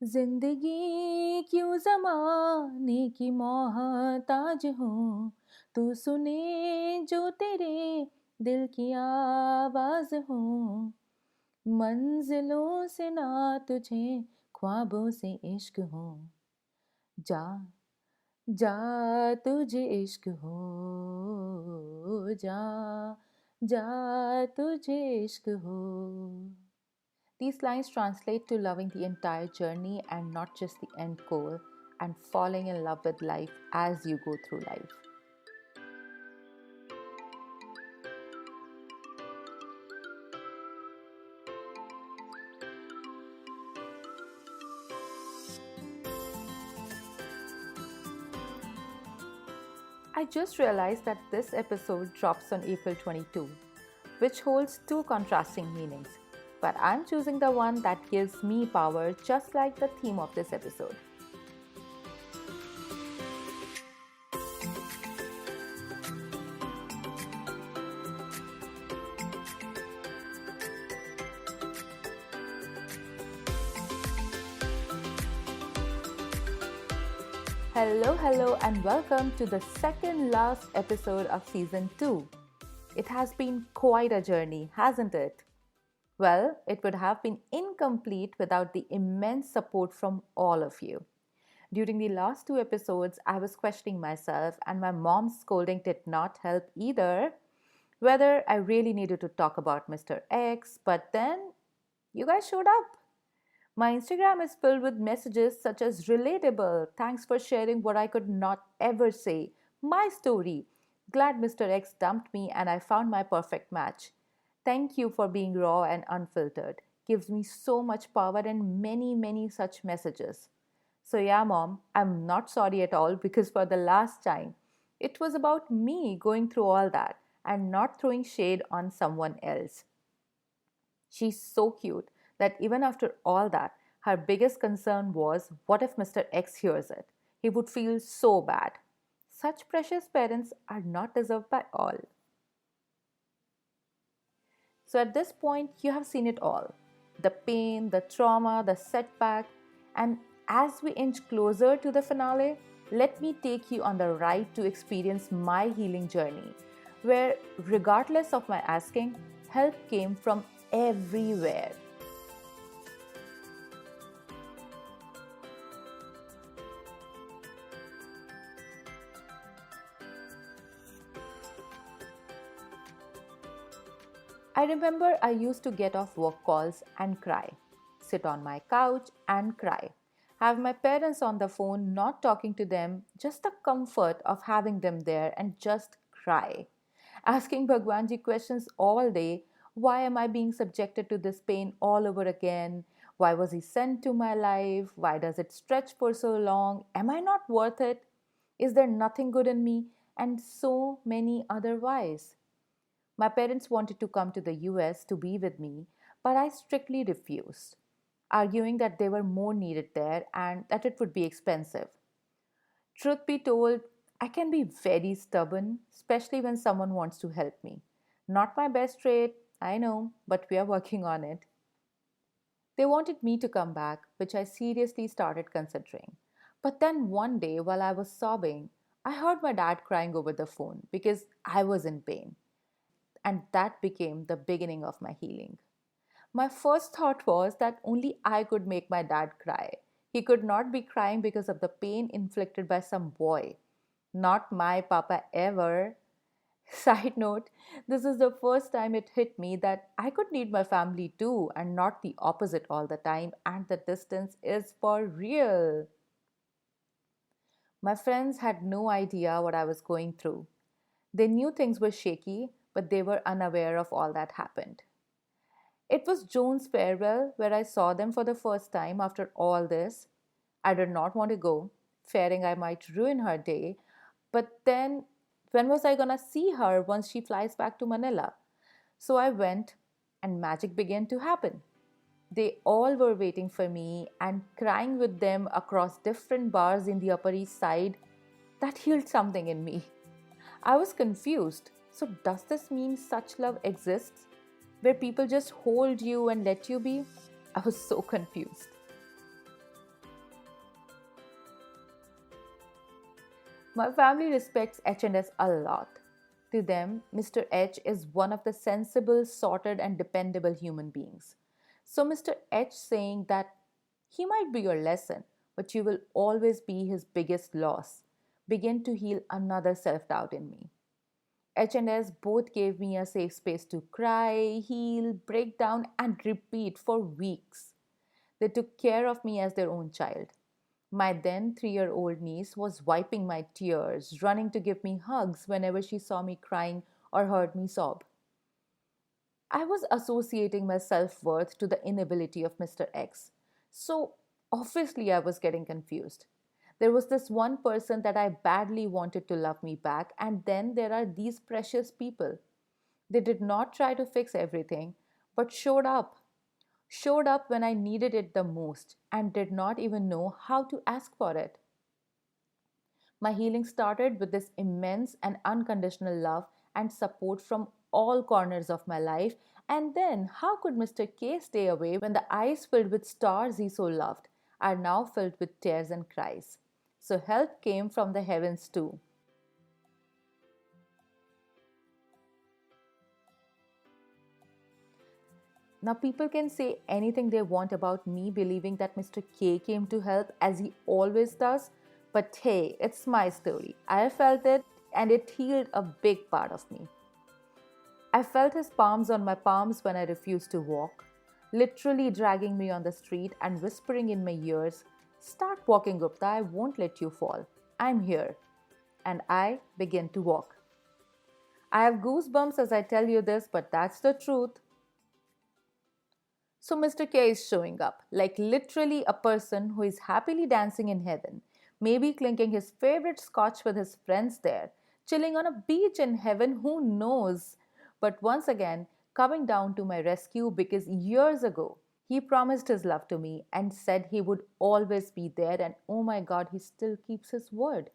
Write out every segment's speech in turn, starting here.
जिंदगी क्यों जमाने की मोहताज हूँ। तू सुने जो तेरे दिल की आवाज हूँ। मंजिलों से ना तुझे ख्वाबों से इश्क हो। जा जा तुझे इश्क हो। जा जा तुझे इश्क हो। These lines translate to loving the entire journey and not just the end goal, and falling in love with life as you go through life. I just realized that this episode drops on April 22, which holds two contrasting meanings. But I'm choosing the one that gives me power, just like the theme of this episode. Hello, and welcome to the second last episode of season 2. It has been quite a journey, hasn't it? Well, it would have been incomplete without the immense support from all of you. During the last two episodes, I was questioning myself, and my mom's scolding did not help either. Whether I really needed to talk about Mr. X, but then you guys showed up. My Instagram is filled with messages such as relatable, thanks for sharing what I could not ever say, my story, glad Mr. X dumped me and I found my perfect match. Thank you for being raw and unfiltered. Gives me so much power and many such messages. So, yeah, mom, I'm not sorry at all because for the last time, it was about me going through all that and not throwing shade on someone else. She's so cute that even after all that, her biggest concern was what if Mr. X hears it? He would feel so bad. Such precious parents are not deserved by all. So at this point, you have seen it all, the pain, the trauma, the setback. And as we inch closer to the finale, let me take you on the ride to experience my healing journey, where, regardless of my asking, help came from everywhere. I remember I used to get off work calls and cry, sit on my couch and cry, have my parents on the phone not talking to them, just the comfort of having them there and just cry. Asking Bhagwanji questions all day. Why am I being subjected to this pain all over again? Why was he sent to my life? Why does it stretch for so long? Am I not worth it? Is there nothing good in me? And so many other whys. My parents wanted to come to the US to be with me, but I strictly refused, arguing that they were more needed there and that it would be expensive. Truth be told, I can be very stubborn, especially when someone wants to help me. Not my best trait, I know, but we are working on it. They wanted me to come back, which I seriously started considering. But then one day, while I was sobbing, I heard my dad crying over the phone because I was in pain. And that became the beginning of my healing. My first thought was that only I could make my dad cry. He could not be crying because of the pain inflicted by some boy. Not my papa ever. Side note, this is the first time it hit me that I could need my family too and not the opposite all the time, and the distance is for real. My friends had no idea what I was going through. They knew things were shaky, but they were unaware of all that happened. It was Joan's farewell where I saw them for the first time after all this. I did not want to go, fearing I might ruin her day. But then, when was I gonna see her once she flies back to Manila? So I went, and magic began to happen. They all were waiting for me, and crying with them across different bars in the Upper East Side, that healed something in me. I was confused. So, does this mean such love exists? Where people just hold you and let you be? I was so confused. My family respects H&S a lot. To them, Mr. H is one of the sensible, sorted, and dependable human beings. So, Mr. H saying that he might be your lesson, but you will always be his biggest loss, began to heal another self doubt in me. H&S both gave me a safe space to cry, heal, break down, and repeat for weeks. They took care of me as their own child. My then 3-year old niece was wiping my tears, running to give me hugs whenever she saw me crying or heard me sob. I was associating my self worth to the inability of Mr. X. So obviously, I was getting confused. There was this one person that I badly wanted to love me back, and then there are these precious people. They did not try to fix everything, but showed up. Showed up when I needed it the most and did not even know how to ask for it. My healing started with this immense and unconditional love and support from all corners of my life. And then, how could Mr. K stay away when the eyes filled with stars he so loved are now filled with tears and cries? So, help came from the heavens too. Now, people can say anything they want about me believing that Mr. K came to help as he always does, but hey, it's my story. I felt it and it healed a big part of me. I felt his palms on my palms when I refused to walk, literally dragging me on the street and whispering in my ears, "Start walking, Gupta, I won't let you fall. I'm here." And I began to walk. I have goosebumps as I tell you this, but that's the truth. So Mr. K is showing up, like literally a person who is happily dancing in heaven, maybe clinking his favorite scotch with his friends there, chilling on a beach in heaven, who knows? But once again, coming down to my rescue because years ago, he promised his love to me and said he would always be there, and oh my god, he still keeps his word.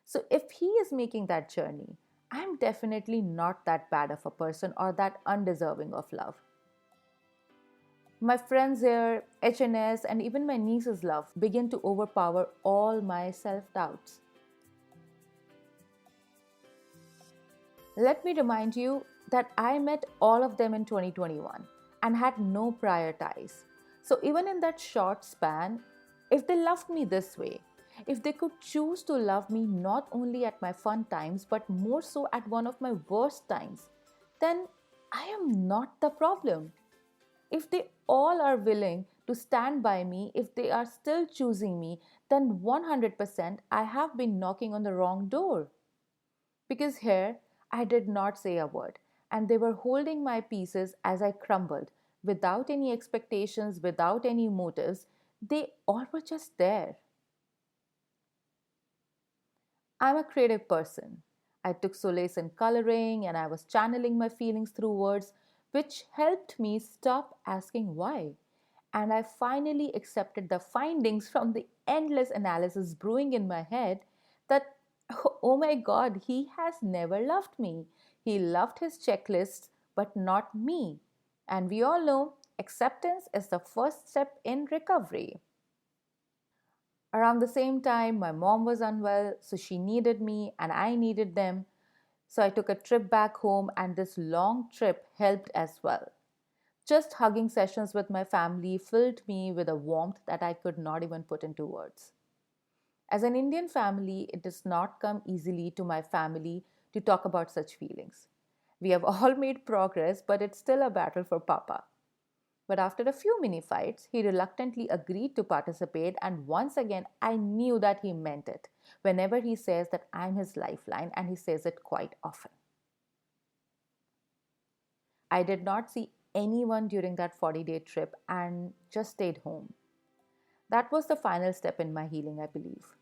So if he is making that journey, I'm definitely not that bad of a person or that undeserving of love. My friends here, HNS, and even my niece's love begin to overpower all my self doubts. Let me remind you that I met all of them in 2021 and had no prior ties. So, even in that short span, if they loved me this way, if they could choose to love me not only at my fun times but more so at one of my worst times, then I am not the problem. If they all are willing to stand by me, if they are still choosing me, then 100% I have been knocking on the wrong door. Because here I did not say a word, and they were holding my pieces as I crumbled, without any expectations, without any motives. They all were just there. I'm a creative person. I took solace in coloring and I was channeling my feelings through words, which helped me stop asking why. And I finally accepted the findings from the endless analysis brewing in my head that, oh my god, he has never loved me. He loved his checklists, but not me. And we all know acceptance is the first step in recovery. Around the same time, my mom was unwell, so she needed me and I needed them. So I took a trip back home, and this long trip helped as well. Just hugging sessions with my family filled me with a warmth that I could not even put into words. As an Indian family, it does not come easily to my family to talk about such feelings. We have all made progress, but it's still a battle for Papa. But after a few mini fights, he reluctantly agreed to participate, and once again, I knew that he meant it whenever he says that I'm his lifeline, and he says it quite often. I did not see anyone during that 40-day trip and just stayed home. That was the final step in my healing, I believe.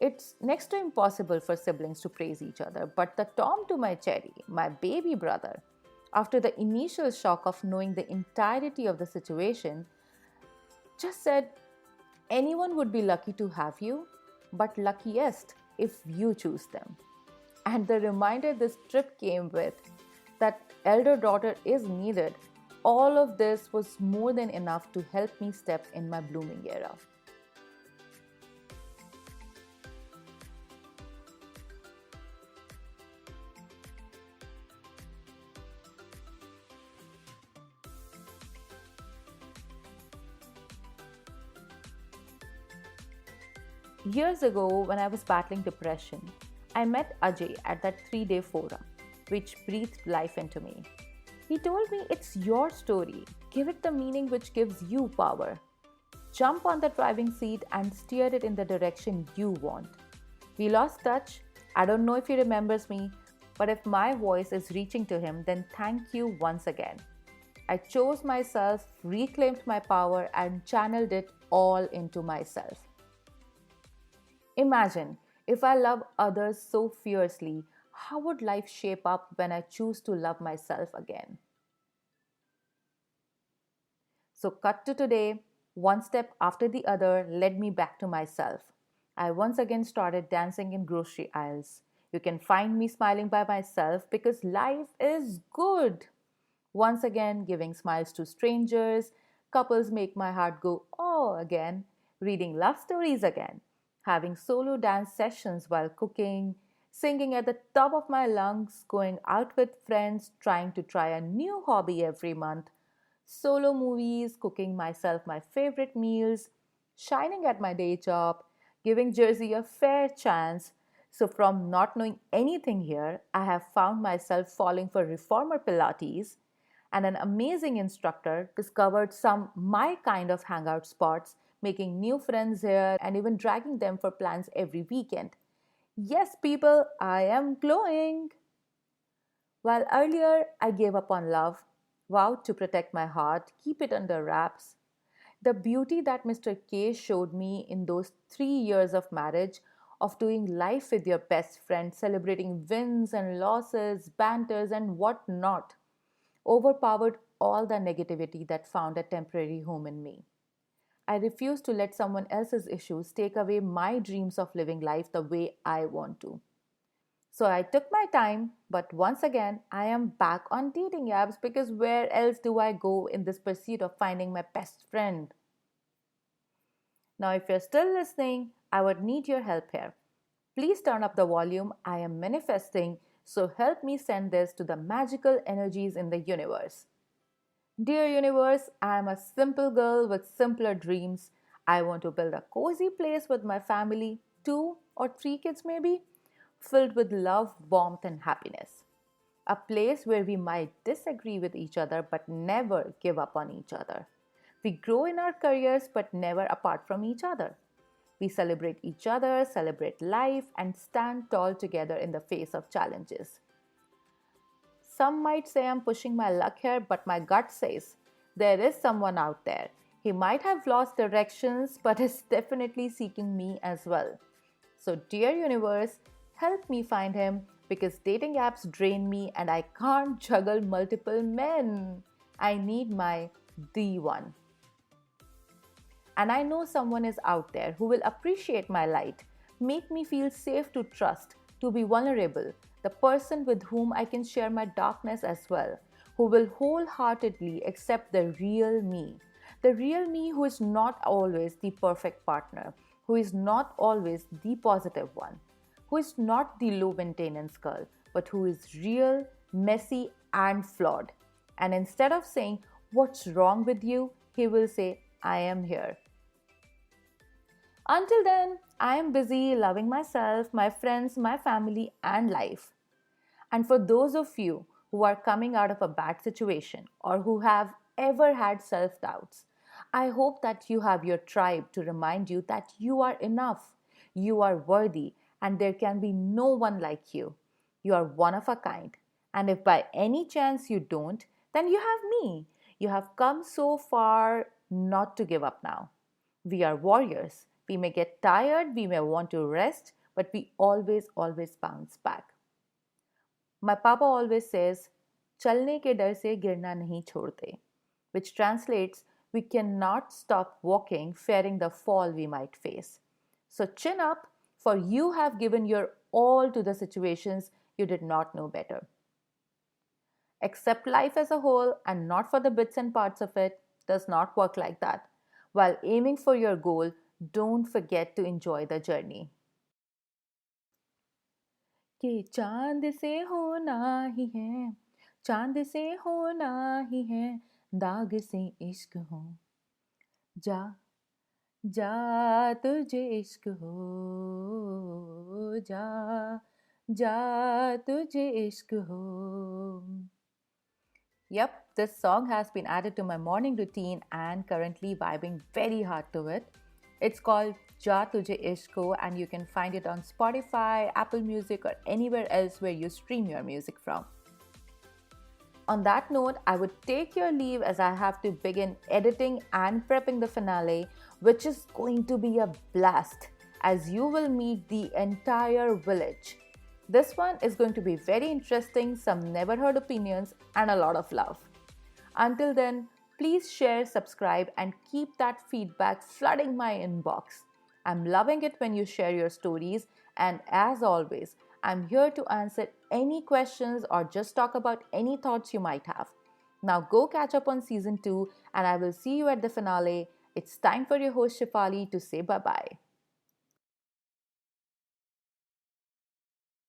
It's next to impossible for siblings to praise each other, but the Tom to my cherry, my baby brother, after the initial shock of knowing the entirety of the situation, just said, "Anyone would be lucky to have you, but luckiest if you choose them." And the reminder this trip came with, that elder daughter is needed, All of this was more than enough to help me step in my blooming era. Years ago, when I was battling depression, I met Ajay at that 3-day forum, which breathed life into me. He told me it's your story. Give it the meaning which gives you power. Jump on the driving seat and steer it in the direction you want. We lost touch. I don't know if he remembers me, but if my voice is reaching to him, then thank you once again. I chose myself, reclaimed my power, and channeled it all into myself. Imagine if I love others so fiercely, how would life shape up when I choose to love myself again? So, cut to today, one step after the other led me back to myself. I once again started dancing in grocery aisles. You can find me smiling by myself because life is good. Once again, giving smiles to strangers, couples make my heart go oh again, reading love stories again, having solo dance sessions while cooking, singing at the top of my lungs, going out with friends, trying to try a new hobby every month, solo movies, cooking myself my favorite meals, shining at my day job, giving Jersey a fair chance. So, from not knowing anything here, I have found myself falling for reformer Pilates, and an amazing instructor discovered some my kind of hangout spots, making new friends here and even dragging them for plans every weekend. Yes, people, I am glowing. While earlier I gave up on love, vowed to protect my heart, keep it under wraps, the beauty that Mr. K showed me in those 3 years of marriage, of doing life with your best friend, celebrating wins and losses, banters, and what not, overpowered all the negativity that found a temporary home in me. I refuse to let someone else's issues take away my dreams of living life the way I want to. So I took my time, but once again, I am back on dating apps because where else do I go in this pursuit of finding my best friend? Now, if you're still listening, I would need your help here. Please turn up the volume. I am manifesting, so help me send this to the magical energies in the universe. Dear universe, I am a simple girl with simpler dreams. I want to build a cozy place with my family, 2 or 3 kids maybe, filled with love, warmth, and happiness. A place where we might disagree with each other but never give up on each other. We grow in our careers but never apart from each other. We celebrate each other, celebrate life, and stand tall together in the face of challenges. Some might say I'm pushing my luck here, but my gut says there is someone out there. He might have lost directions, but is definitely seeking me as well. So, dear universe, help me find him because dating apps drain me and I can't juggle multiple men. I need my the one. And I know someone is out there who will appreciate my light, make me feel safe to trust, to be vulnerable, the person with whom I can share my darkness as well, who will wholeheartedly accept the real me who is not always the perfect partner, who is not always the positive one, who is not the low maintenance girl, but who is real, messy, and flawed. And instead of saying, "What's wrong with you?" he will say, "I am here." Until then, I am busy loving myself, my friends, my family, and life. And for those of you who are coming out of a bad situation or who have ever had self doubts, I hope that you have your tribe to remind you that you are enough, you are worthy, and there can be no one like you. You are one of a kind. And if by any chance you don't, then you have me. You have come so far not to give up now. We are warriors. We may get tired, we may want to rest, but we always bounce back. My papa always says, "चलने के डर से गिरना नहीं छोड़ते," which translates, we cannot stop walking fearing the fall we might face. So chin up, for you have given your all to the situations you did not know better. Accept life as a whole and not for the bits and parts of it does not work like that. While aiming for your goal, don't forget to enjoy the journey. कि चांद से होना ही है, चांद से होना ही है, दाग से इश्क हो, जा जा तुझे इश्क हो, जा जा तुझे इश्क हो. Yep, this song has been added to my morning routine and currently vibing very hard to it. It's called Ja Tujhe Ishq Ho and you can find it on Spotify, Apple Music, or anywhere else where you stream your music from. On that note, I would take your leave as I have to begin editing and prepping the finale, which is going to be a blast as you will meet the entire village. This one is going to be very interesting, some never heard opinions, and a lot of love. Until then, please share, subscribe, and keep that feedback flooding my inbox. I'm loving it when you share your stories, and as always, I'm here to answer any questions or just talk about any thoughts you might have. Now go catch up on season 2, and I will see you at the finale. It's time for your host Shifali to say bye bye.